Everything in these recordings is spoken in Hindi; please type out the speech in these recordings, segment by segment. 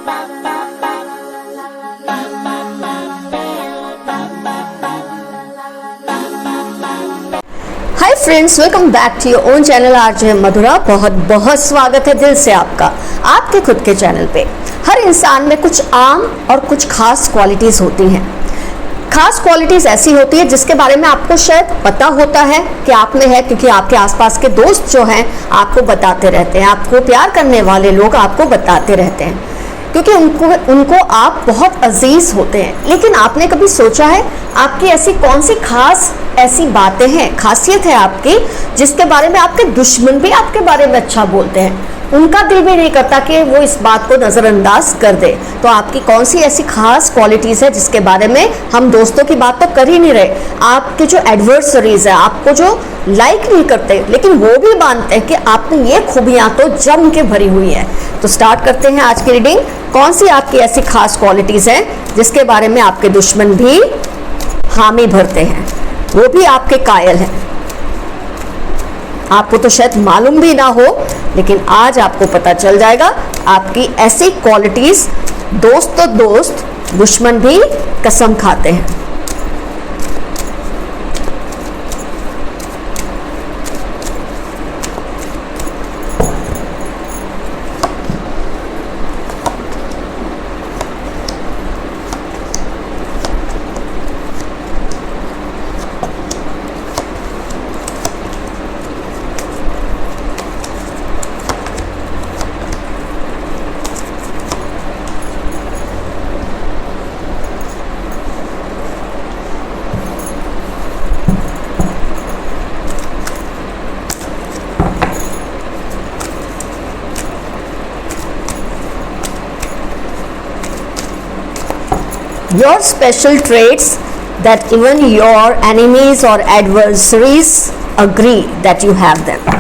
Hi friends, welcome back to your own channel RJ Madhura. बहुत बहुत स्वागत है दिल से आपका आपके खुद के चैनल पे। हर इंसान में कुछ आम और कुछ खास क्वालिटीज़ होती हैं। खास क्वालिटीज़ ऐसी होती है जिसके बारे में आपको शायद पता होता है कि आप में है, क्योंकि आपके आसपास के दोस्त जो हैं आपको बताते रहते हैं, आपको प्यार करने वाले लोग आपको बताते रहते हैं, क्योंकि उनको आप बहुत अजीज होते हैं। लेकिन आपने कभी सोचा है आपकी ऐसी कौन सी खास ऐसी बातें हैं, खासियत है आपकी, जिसके बारे में आपके दुश्मन भी आपके बारे में अच्छा बोलते हैं, उनका दिल भी नहीं करता कि वो इस बात को नज़रअंदाज कर दे। तो आपकी कौन सी ऐसी खास क्वालिटीज़ है जिसके बारे में हम दोस्तों की बात तो कर ही नहीं रहे, आपके जो एडवर्सरीज है, आपको जो लाइक नहीं करते, लेकिन वो भी मानते हैं कि आप में ये खूबियाँ तो जम के भरी हुई है। तो स्टार्ट करते हैं आज की रीडिंग। कौन सी आपकी ऐसी खास क्वालिटीज़ हैं जिसके बारे में आपके दुश्मन भी हामी भरते हैं, वो भी आपके कायल हैं। आपको तो शायद मालूम भी ना हो, लेकिन आज आपको पता चल जाएगा आपकी ऐसी क्वालिटीज़ दोस्त तो दोस्त, दुश्मन भी कसम खाते हैं। Your special traits that even your enemies or adversaries agree that you have them.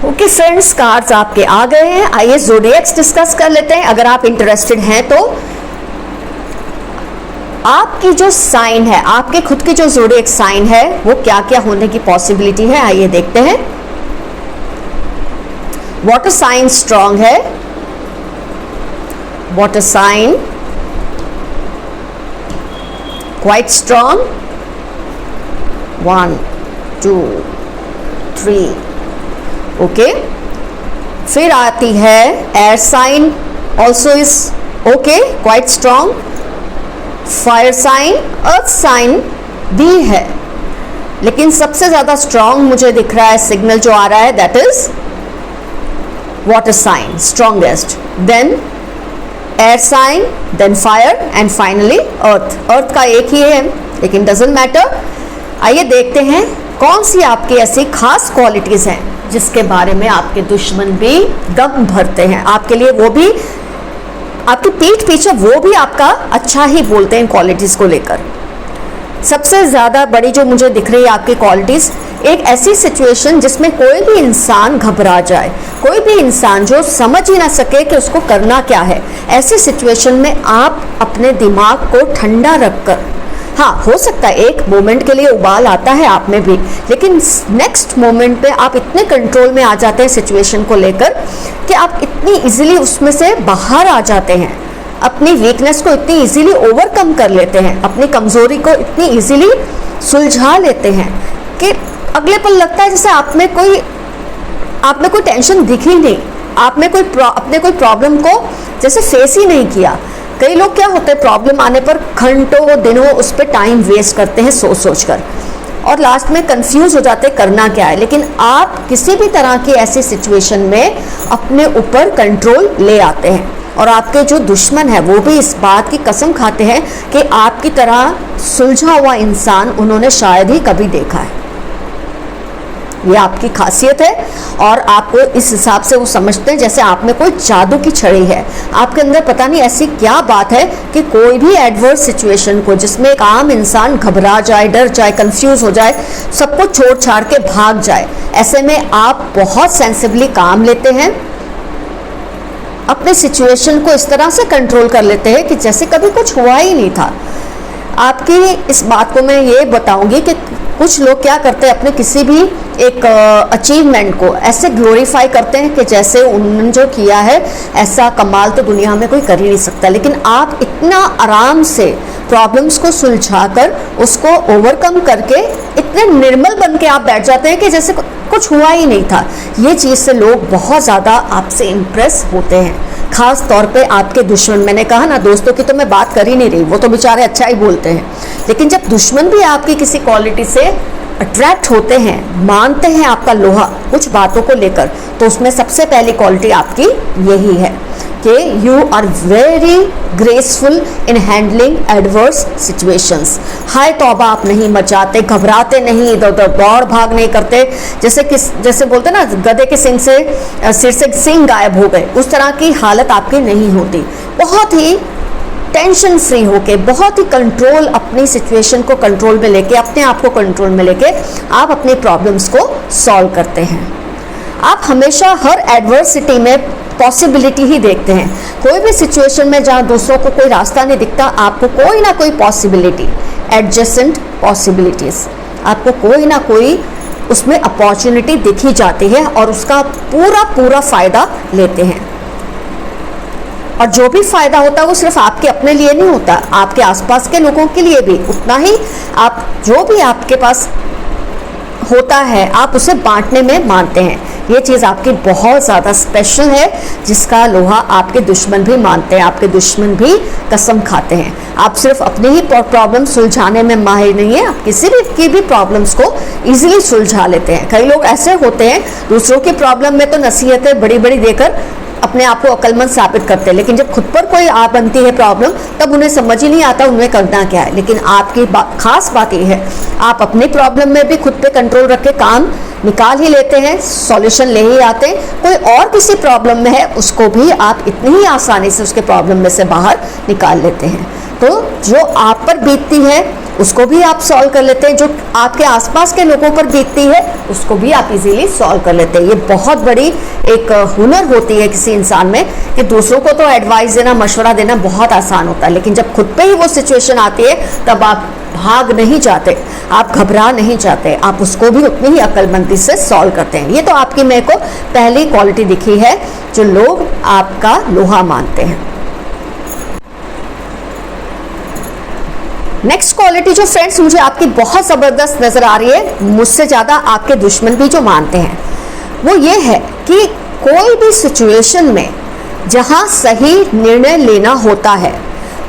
Okay friends, cards आपके आ गए हैं। आइए ज़ोडिएक्स डिस्कस कर लेते हैं। अगर आप इंटरेस्टेड हैं तो आपकी जो साइन है, आपके खुद की जो ज़ोडिएक साइन है, वो क्या क्या होने की पॉसिबिलिटी है, आइए देखते हैं। वाटर साइन स्ट्रांग है, water sign quite strong, 1 2 3। Okay, फिर आती है air sign, also is okay, quite strong. Fire sign, earth sign भी है, लेकिन सबसे ज्यादा स्ट्रांग मुझे दिख रहा है सिग्नल जो आ रहा है, that is water sign strongest, then air sign, then fire and finally earth. Earth का एक ही है लेकिन डजंट मैटर। आइए देखते हैं कौन सी आपकी ऐसी खास क्वालिटीज हैं जिसके बारे में आपके दुश्मन भी दम भरते हैं आपके लिए, वो भी आपकी पीठ पीछे वो भी आपका अच्छा ही बोलते हैं क्वालिटीज को लेकर। सबसे ज्यादा बड़ी जो मुझे दिख रही है आपकी क्वालिटीज, एक ऐसी सिचुएशन जिसमें कोई भी इंसान घबरा जाए, कोई भी इंसान जो समझ ही ना सके कि उसको करना क्या है, ऐसी सिचुएशन में आप अपने दिमाग को ठंडा रखकर, हाँ हो सकता है एक मोमेंट के लिए उबाल आता है आप में भी, लेकिन नेक्स्ट मोमेंट पे आप इतने कंट्रोल में आ जाते हैं सिचुएशन को लेकर कि आप इतनी इजीली उसमें से बाहर आ जाते हैं, अपनी वीकनेस को इतनी इजीली ओवरकम कर लेते हैं, अपनी कमजोरी को इतनी इजीली सुलझा लेते हैं कि अगले पल लगता है जैसे आप में कोई टेंशन दिख ही नहीं, अपने कोई प्रॉब्लम को जैसे फेस ही नहीं किया। कई लोग क्या होते हैं, प्रॉब्लम आने पर घंटों दिनों उस पर टाइम वेस्ट करते हैं सोच कर, और लास्ट में कंफ्यूज हो जाते हैं करना क्या है। लेकिन आप किसी भी तरह की ऐसी सिचुएशन में अपने ऊपर कंट्रोल ले आते हैं, और आपके जो दुश्मन है वो भी इस बात की कसम खाते हैं कि आपकी तरह सुलझा हुआ इंसान उन्होंने शायद ही कभी देखा है। ये आपकी खासियत है। और आपको इस हिसाब से वो समझते हैं जैसे आप में कोई जादू की छड़ी है। आपके अंदर पता नहीं ऐसी क्या बात है कि कोई भी एडवर्स सिचुएशन को, जिसमें एक आम इंसान घबरा जाए, डर जाए, कंफ्यूज हो जाए, सब कुछ छोड़ छाड़ के भाग जाए, ऐसे में आप बहुत सेंसिबली काम लेते हैं, अपने सिचुएशन को इस तरह से कंट्रोल कर लेते हैं कि जैसे कभी कुछ हुआ ही नहीं था। आपकी इस बात को मैं ये बताऊंगी कि कुछ लोग क्या करते हैं, अपने किसी भी एक अचीवमेंट को ऐसे ग्लोरीफाई करते हैं कि जैसे उन्होंने जो किया है ऐसा कमाल तो दुनिया में कोई कर ही नहीं सकता। लेकिन आप इतना आराम से प्रॉब्लम्स को सुलझाकर उसको ओवरकम करके इतने निर्मल बन के आप बैठ जाते हैं कि जैसे कुछ हुआ ही नहीं था। ये चीज़ से लोग बहुत ज़्यादा आपसे इम्प्रेस होते हैं, खास तौर पे आपके दुश्मन। मैंने कहा ना, दोस्तों की तो मैं बात कर ही नहीं रही, वो तो बेचारे अच्छा ही बोलते हैं, लेकिन जब दुश्मन भी आपकी किसी क्वालिटी से अट्रैक्ट होते हैं, मानते हैं आपका लोहा कुछ बातों को लेकर, तो उसमें सबसे पहली क्वालिटी आपकी यही है कि you are very graceful in handling adverse situations. हाय तौबा आप नहीं मचाते, घबराते नहीं, इधर उधर दौड़ भाग नहीं करते, जैसे बोलते ना गधे के सिर से सिंग गायब हो गए, उस तरह की हालत आपकी नहीं होती। बहुत ही टेंशन फ्री होके, बहुत ही कंट्रोल, अपनी सिचुएशन को कंट्रोल में लेके, अपने आप को कंट्रोल में लेके आप अपनी प्रॉब्लम्स को सॉल्व करते हैं। आप हमेशा हर एडवर्सिटी में पॉसिबिलिटी ही देखते हैं। कोई भी सिचुएशन में जहाँ दूसरों को कोई रास्ता नहीं दिखता, आपको कोई ना कोई पॉसिबिलिटी, एडजेसेंट पॉसिबिलिटीज, आपको कोई ना कोई उसमें अपॉर्चुनिटी दिखी जाती है और उसका पूरा फ़ायदा लेते हैं। और जो भी फ़ायदा होता है वो सिर्फ आपके अपने लिए नहीं होता, आपके आसपास के लोगों के लिए भी उतना ही। आप जो भी आपके पास होता है आप उसे बांटने में मानते हैं। ये चीज़ आपकी बहुत ज़्यादा स्पेशल है, जिसका लोहा आपके दुश्मन भी मानते हैं, आपके दुश्मन भी कसम खाते हैं। आप सिर्फ अपनी ही प्रॉब्लम सुलझाने में माहिर नहीं है, आप किसी भी की भी प्रॉब्लम्स को इजीली सुलझा लेते हैं। कई लोग ऐसे होते हैं, दूसरों की प्रॉब्लम में तो नसीहतें बड़ी बड़ी देकर अपने आप को अक्लमंद साबित करते हैं, लेकिन जब खुद पर कोई आ बनती है प्रॉब्लम, तब उन्हें समझ ही नहीं आता उन्हें करना क्या है। लेकिन आपकी खास बात यह है, आप अपनी प्रॉब्लम में भी खुद पे कंट्रोल रख के काम निकाल ही लेते हैं, सॉल्यूशन ले ही आते हैं। कोई और किसी प्रॉब्लम में है, उसको भी आप इतनी ही आसानी से उसके प्रॉब्लम में से बाहर निकाल लेते हैं। तो जो आप पर बीतती है उसको भी आप सॉल्व कर लेते हैं, जो आपके आसपास के लोगों पर बीतती है उसको भी आप इजीली सॉल्व कर लेते हैं। ये बहुत बड़ी एक हुनर होती है किसी इंसान में कि दूसरों को तो एडवाइस देना, मशवरा देना बहुत आसान होता है, लेकिन जब खुद पे ही वो सिचुएशन आती है तब आप भाग नहीं जाते, आप घबरा नहीं जाते, आप उसको भी उतनी ही अक्लमंदी से सॉल्व करते हैं। ये तो आपकी मेरे को पहली क्वालिटी दिखी है जो लोग आपका लोहा मानते हैं। नेक्स्ट क्वालिटी जो फ्रेंड्स मुझे आपकी बहुत ज़बरदस्त नज़र आ रही है, मुझसे ज़्यादा आपके दुश्मन भी जो मानते हैं, वो ये है कि कोई भी सिचुएशन में जहाँ सही निर्णय लेना होता है,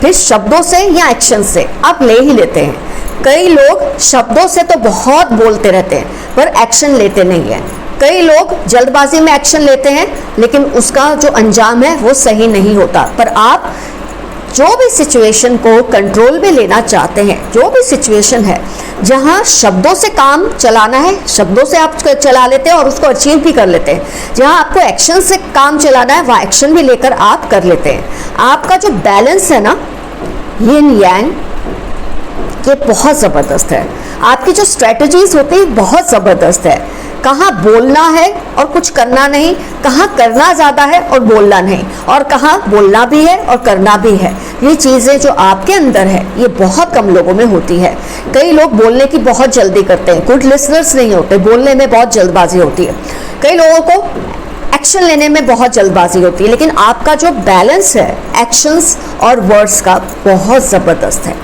फिर शब्दों से या एक्शन से आप ले ही लेते हैं। कई लोग शब्दों से तो बहुत बोलते रहते हैं पर एक्शन लेते नहीं हैं। कई लोग जल्दबाजी में एक्शन लेते हैं लेकिन उसका जो अंजाम है वो सही नहीं होता। पर आप जो भी सिचुएशन को कंट्रोल में लेना चाहते हैं, जो भी सिचुएशन है जहां शब्दों से काम चलाना है, शब्दों से आप चला लेते हैं और उसको अचीव भी कर लेते हैं। जहां आपको एक्शन से काम चलाना है वहाँ एक्शन भी लेकर आप कर लेते हैं। आपका जो बैलेंस है ना, यिन यांग, ये बहुत ज़बरदस्त है। आपकी जो स्ट्रेटजीज होती है बहुत ज़बरदस्त है। कहाँ बोलना है और कुछ करना नहीं, कहाँ करना ज़्यादा है और बोलना नहीं, और कहाँ बोलना भी है और करना भी है। ये चीज़ें जो आपके अंदर है ये बहुत कम लोगों में होती है। कई लोग बोलने की बहुत जल्दी करते हैं, गुड लिसनर्स नहीं होते, बोलने में बहुत जल्दबाजी होती है। कई लोगों को एक्शन लेने में बहुत जल्दबाजी होती है, लेकिन आपका जो बैलेंस है एक्शंस और वर्ड्स का बहुत ज़बरदस्त है।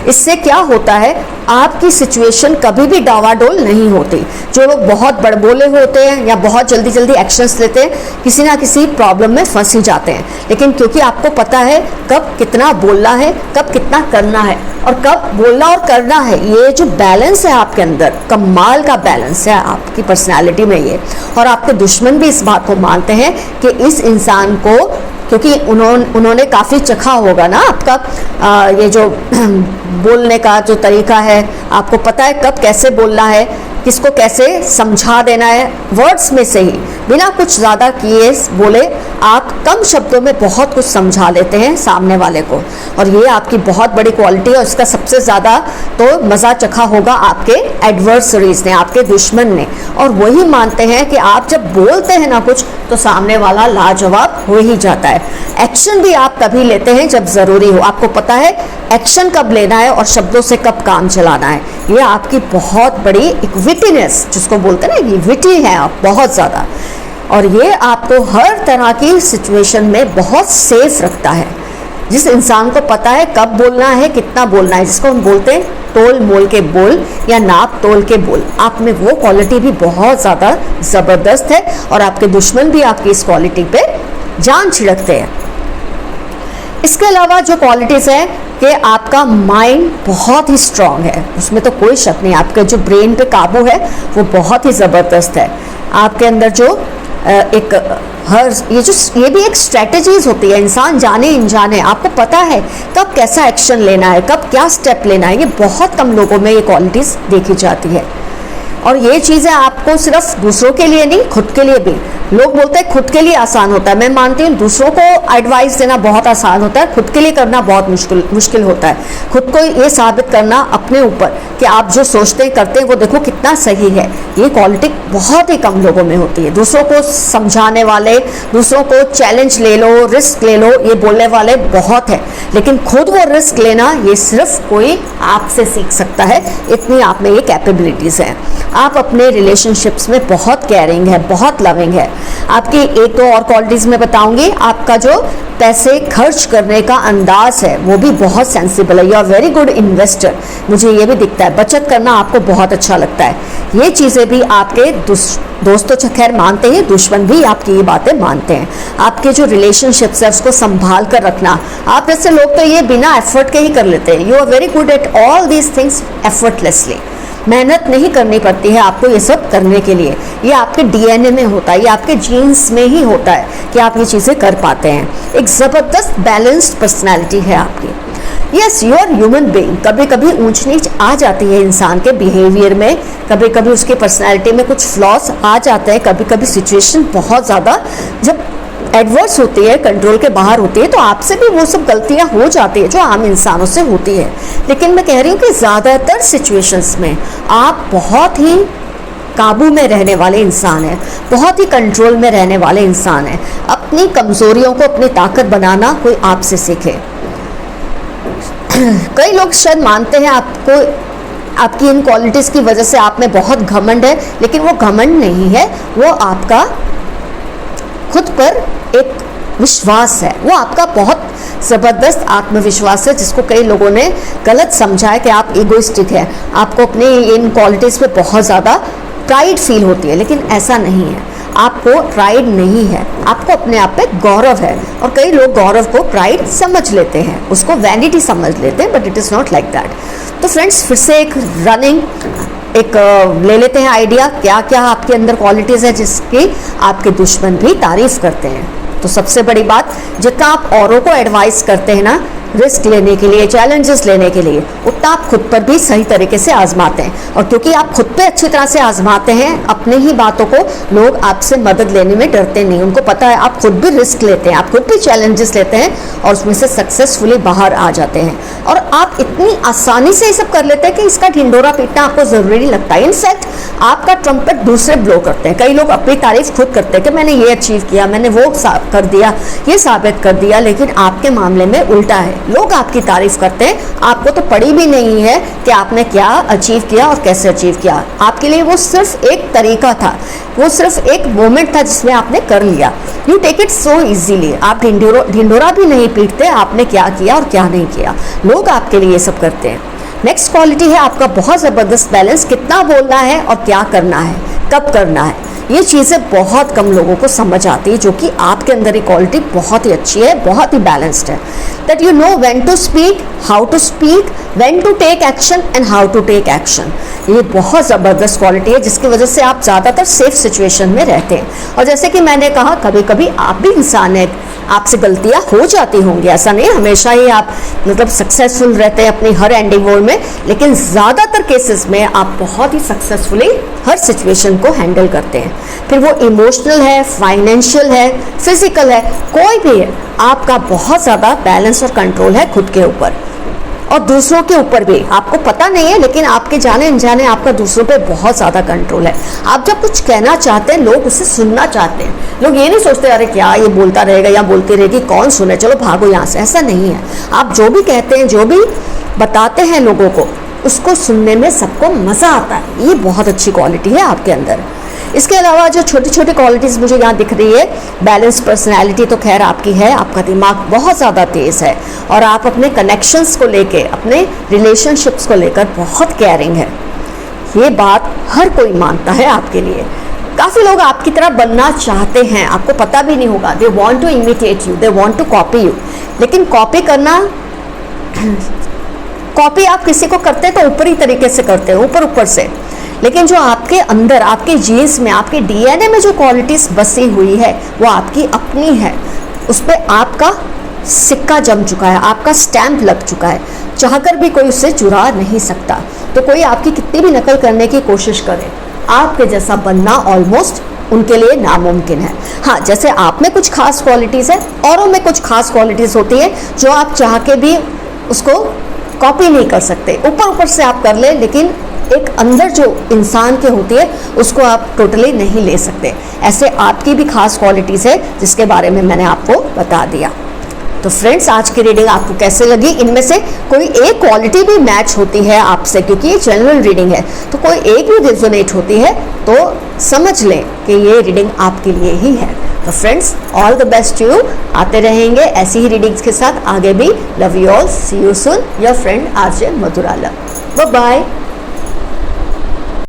इससे क्या होता है, आपकी सिचुएशन कभी भी डावाडोल नहीं होती। जो लोग बहुत बड़बोले होते हैं या बहुत जल्दी जल्दी एक्शंस लेते हैं, किसी ना किसी प्रॉब्लम में फंस ही जाते हैं। लेकिन क्योंकि आपको पता है कब कितना बोलना है, कब कितना करना है और कब बोलना और करना है, ये जो बैलेंस है आपके अंदर, कमाल का बैलेंस है आपकी पर्सनैलिटी में ये। और आपके दुश्मन भी इस बात को मानते हैं कि इस इंसान को, क्योंकि उन्होंने काफ़ी चखा होगा ना आपका ये जो बोलने का जो तरीका है, आपको पता है कब कैसे बोलना है, किसको कैसे समझा देना है, वर्ड्स में से ही बिना कुछ ज़्यादा किए बोले आप कम शब्दों में बहुत कुछ समझा लेते हैं सामने वाले को, और ये आपकी बहुत बड़ी क्वालिटी है। और इसका सबसे ज़्यादा तो मज़ा चखा होगा आपके एडवर्सरीज ने, आपके दुश्मन ने, और वही मानते हैं कि आप जब बोलते हैं ना कुछ तो सामने वाला लाजवाब हो ही जाता है। एक्शन भी आप तभी लेते हैं जब ज़रूरी हो, आपको पता है एक्शन कब लेना है और शब्दों से कब काम चलाना है। ये आपकी बहुत बड़ी एक विटीनेस, जिसको बोलते हैं ना, ये विटी हैं आप बहुत ज़्यादा, और ये आपको हर तरह की सिचुएशन में बहुत सेफ रखता है। जिस इंसान को पता है कब बोलना है, कितना बोलना है, जिसको हम बोलते हैं तोल मोल के बोल या नाप तोल के बोल, आप में वो क्वालिटी भी बहुत ज़्यादा ज़बरदस्त है, और आपके दुश्मन भी आपकी इस क्वालिटी पे जान छिड़कते हैं। इसके अलावा जो क्वालिटीज़ हैं कि आपका माइंड बहुत ही स्ट्रांग है, उसमें तो कोई शक नहीं। आपके जो ब्रेन पे काबू है वो बहुत ही ज़बरदस्त है। आपके अंदर जो एक ये भी एक स्ट्रेटजीज होती है, इंसान जाने अनजाने आपको पता है कब कैसा एक्शन लेना है, कब क्या स्टेप लेना है। ये बहुत कम लोगों में ये क्वालिटीज़ देखी जाती है, और ये चीज़ें आपको सिर्फ दूसरों के लिए नहीं, खुद के लिए भी। लोग बोलते हैं खुद के लिए आसान होता है, मैं मानती हूँ दूसरों को एडवाइस देना बहुत आसान होता है, खुद के लिए करना बहुत मुश्किल होता है। खुद को ये साबित करना अपने ऊपर कि आप जो सोचते हैं करते हैं वो देखो कितना सही है, ये क्वालिटी बहुत ही कम लोगों में होती है। दूसरों को समझाने वाले, दूसरों को चैलेंज ले लो, रिस्क ले लो, ये बोलने वाले बहुत है, लेकिन खुद वो रिस्क लेना ये सिर्फ कोई आपसे सीख सकता है, इतनी आप में ये कैपेबिलिटीज़ हैं। आप अपने रिलेशनशिप्स में बहुत केयरिंग है, बहुत लविंग है। आपकी एक तो और क्वालिटीज़ में बताऊंगी, आपका जो पैसे खर्च करने का अंदाज है वो भी बहुत सेंसिबल है। You are very good investor, मुझे ये भी दिखता है। बचत करना आपको बहुत अच्छा लगता है। ये चीज़ें भी आपके दोस्तों तो खैर मानते हैं, दुश्मन भी आपकी ये बातें मानते हैं। आपके जो रिलेशनशिप्स है उसको संभाल कर रखना, आप जैसे लोग तो ये बिना एफर्ट के ही कर लेते हैं। You are very good at all these things effortlessly, मेहनत नहीं करनी पड़ती है आपको ये सब करने के लिए। ये आपके डीएनए में होता है, ये आपके जीन्स में ही होता है कि आप ये चीज़ें कर पाते हैं। एक ज़बरदस्त बैलेंस्ड पर्सनैलिटी है आपकी। Yes, you are human being. कभी कभी ऊंच नीच आ जाती है इंसान के बिहेवियर में, कभी कभी उसकी पर्सनैलिटी में कुछ फ्लॉज आ जाते हैं, कभी कभी सिचुएशन बहुत ज़्यादा जब एडवर्स होती है, कंट्रोल के बाहर होती है, तो आपसे भी वो सब गलतियां हो जाती है जो आम इंसानों से होती है। लेकिन मैं कह रही हूँ कि ज़्यादातर सिचुएशंस में आप बहुत ही काबू में रहने वाले इंसान हैं, बहुत ही कंट्रोल में रहने वाले इंसान हैं। अपनी कमज़ोरियों को अपनी ताकत बनाना कोई आपसे सीखे। कई लोग शायद मानते हैं आपको, आपकी इन क्वालिटीज़ की वजह से आप में बहुत घमंड है, लेकिन वो घमंड नहीं है, वो आपका खुद पर एक विश्वास है, वो आपका बहुत ज़बरदस्त आत्मविश्वास है, जिसको कई लोगों ने गलत समझा है कि आप ईगोइस्टिक है, आपको अपने इन क्वालिटीज़ पे बहुत ज़्यादा प्राइड फील होती है। लेकिन ऐसा नहीं है, आपको प्राइड नहीं है, आपको अपने आप पे गौरव है। और कई लोग गौरव को प्राइड समझ लेते हैं, उसको वैनिटी समझ लेते हैं, but it is not like that. तो फ्रेंड्स, फिर से एक रनिंग ले लेते हैं आइडिया, क्या क्या आपके अंदर क्वालिटीज़ है जिसकी आपके दुश्मन भी तारीफ़ करते हैं। तो सबसे बड़ी बात, जितना आप औरों को एडवाइस करते हैं ना रिस्क लेने के लिए, चैलेंजेस लेने के लिए, उतना आप खुद पर भी सही तरीके से आजमाते हैं। और क्योंकि आप खुद पे अच्छी तरह से आजमाते हैं अपने ही बातों को, लोग आपसे मदद लेने में डरते नहीं। उनको पता है आप खुद भी रिस्क लेते हैं, आप खुद भी चैलेंजेस लेते हैं और उसमें से सक्सेसफुली बाहर आ जाते हैं। और आप इतनी आसानी से ये सब कर लेते हैं कि इसका ढिंडोरा पीटना आपको ज़रूरी नहीं लगता। इनफैक्ट आपका ट्रम्पेट दूसरे ब्लो करते हैं। कई लोग अपनी तारीफ खुद करते हैं कि मैंने ये अचीव किया, मैंने वो कर दिया, ये साबित कर दिया, लेकिन आपके मामले में उल्टा है। लोग आपकी तारीफ करते हैं, आपको तो पड़ी भी नहीं है कि आपने क्या अचीव किया और कैसे अचीव किया। आपके लिए वो सिर्फ एक तरीका था, वो सिर्फ एक मोमेंट था जिसमें आपने कर लिया। You take it so easily. आप ढिंडोरा भी नहीं पीटते आपने क्या किया और क्या नहीं किया। लोग आपके लिए ये सब करते हैं। नेक्स्ट क्वालिटी है आपका बहुत ज़बरदस्त बैलेंस। कितना बोलना है और क्या करना है, कब करना है, ये चीज़ें बहुत कम लोगों को समझ आती है, जो कि आपके अंदर ये क्वालिटी बहुत ही अच्छी है, बहुत ही बैलेंस्ड है। That you know when to speak, how to speak, when to take action and how to take action. ये बहुत ज़बरदस्त क्वालिटी है जिसकी वजह से आप ज़्यादातर सेफ सिचुएशन में रहते हैं। और जैसे कि मैंने कहा, कभी कभी आप भी इंसान हैं, आपसे गलतियां हो जाती होंगी, ऐसा नहीं हमेशा ही आप मतलब सक्सेसफुल रहते हैं अपनी हर एंडेवर में, लेकिन ज़्यादातर केसेस में आप बहुत ही सक्सेसफुली हर सिचुएशन को हैंडल करते हैं। फिर वो इमोशनल है, फाइनेंशियल है, फिजिकल है, कोई भी है, आपका बहुत ज़्यादा बैलेंस और कंट्रोल है खुद के ऊपर और दूसरों के ऊपर भी। आपको पता नहीं है लेकिन आपके जाने अनजाने आपका दूसरों पे बहुत ज़्यादा कंट्रोल है। आप जब कुछ कहना चाहते हैं लोग उसे सुनना चाहते हैं। लोग ये नहीं सोचते अरे क्या ये बोलता रहेगा या बोलती रहेगी, कौन सुने, चलो भागो यहाँ से, ऐसा नहीं है। आप जो भी कहते हैं, जो भी बताते हैं लोगों को, उसको सुनने में सबको मज़ा आता है। ये बहुत अच्छी क्वालिटी है आपके अंदर। इसके अलावा जो छोटी छोटी क्वालिटीज़ मुझे यहाँ दिख रही है, बैलेंस पर्सनैलिटी तो खैर आपकी है, आपका दिमाग बहुत ज़्यादा तेज़ है और आप अपने कनेक्शंस को लेके, अपने रिलेशनशिप्स को लेकर बहुत केयरिंग है। ये बात हर कोई मानता है आपके लिए। काफ़ी लोग आपकी तरह बनना चाहते हैं, आपको पता भी नहीं होगा। They want to imitate you, they want to copy you, लेकिन कॉपी करना कॉपी आप किसी को करते हैं तो ऊपरी तरीके से करते हैं, ऊपर ऊपर से, लेकिन जो आपके अंदर, आपके जीन्स में, आपके डीएनए में जो क्वालिटीज़ बसी हुई है वो आपकी अपनी है। उस पर आपका सिक्का जम चुका है, आपका स्टैंप लग चुका है, चाहकर भी कोई उससे चुरा नहीं सकता। तो कोई आपकी कितनी भी नकल करने की कोशिश करे, आपके जैसा बनना ऑलमोस्ट उनके लिए नामुमकिन है। हाँ, जैसे आप में कुछ खास क्वालिटीज़ है, औरों में कुछ खास क्वालिटीज़ होती है जो आप चाह के भी उसको कॉपी नहीं कर सकते। ऊपर ऊपर से आप कर ले, लेकिन एक अंदर जो इंसान के होती है उसको आप टोटली नहीं ले सकते। ऐसे आपकी भी खास क्वालिटीज़ है जिसके बारे में मैंने आपको बता दिया। तो फ्रेंड्स, आज की रीडिंग आपको कैसे लगी? इनमें से कोई एक क्वालिटी भी मैच होती है आपसे, क्योंकि ये जनरल रीडिंग है, तो कोई एक भी रिजोनेट होती है तो समझ लें कि ये रीडिंग आपके लिए ही है। तो friends, all the best to you. आते रहेंगे ऐसी ही रीडिंग्स के साथ आगे भी। Love you all, see you soon. Your friend RJ Madhura love. Bye bye.